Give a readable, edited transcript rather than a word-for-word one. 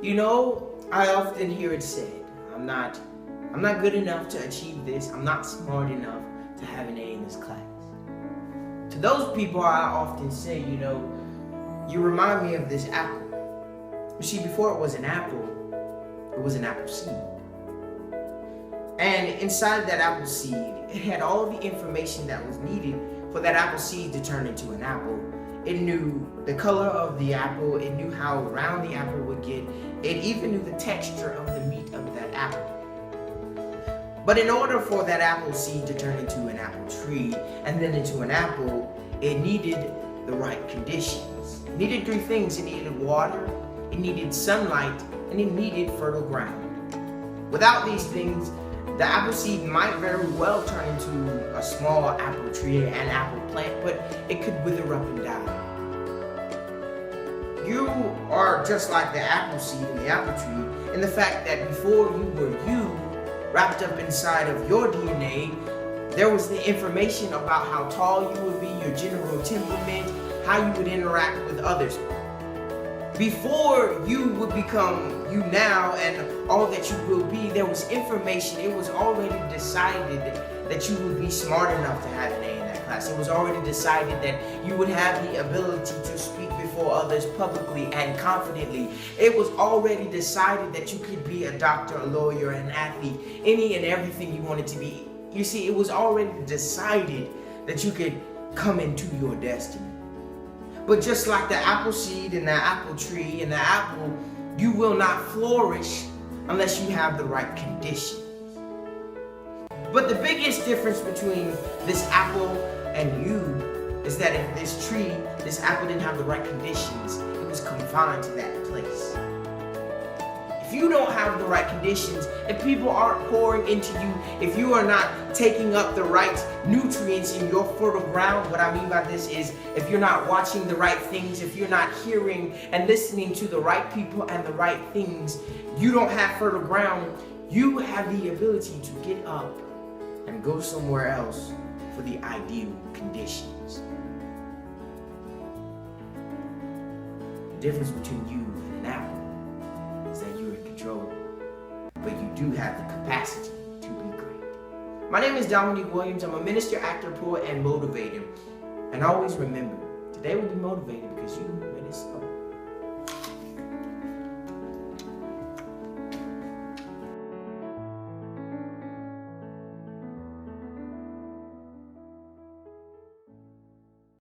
You know, I often hear it said, I'm not good enough to achieve this. I'm not smart enough to have an A in this class. To those people, I often say, you remind me of this apple. You see, before it was an apple, it was an apple seed. And inside that apple seed, it had all the information that was needed for that apple seed to turn into an apple. It knew the color of the apple, it knew how round the apple would get, it even knew the texture of the meat of that apple. But in order for that apple seed to turn into an apple tree and then into an apple, it needed the right conditions. It needed three things. It needed water, it needed sunlight, and it needed fertile ground. Without these things, the apple seed might very well turn into a small apple tree, an apple plant, but it could wither up and die. You are just like the apple seed and the apple tree in the fact that before you were you, wrapped up inside of your DNA, there was the information about how tall you would be, your general temperament, how you would interact with others. Before you would become you now and all that you will be, there was information. It was already decided that you would be smart enough to have an A in that class. It was already decided that you would have the ability to speak before others publicly and confidently. It was already decided that you could be a doctor, a lawyer, an athlete, any and everything you wanted to be. You see, it was already decided that you could come into your destiny. But just like the apple seed and the apple tree and the apple, you will not flourish unless you have the right conditions. But the biggest difference between this apple and you is that if this tree, this apple didn't have the right conditions, it was confined to that place. If you don't have the right conditions, if people aren't pouring into you, if you are not taking up the right nutrients in your fertile ground, what I mean by this is if you're not watching the right things, if you're not hearing and listening to the right people and the right things, you don't have fertile ground. You have the ability to get up and go somewhere else for the ideal conditions. The difference between you and an apple is that you're in control, but you do have the capacity to be great. My name is Dominique Williams. I'm a minister, actor, poet, and motivator. And always remember, today will be motivated because you made it so.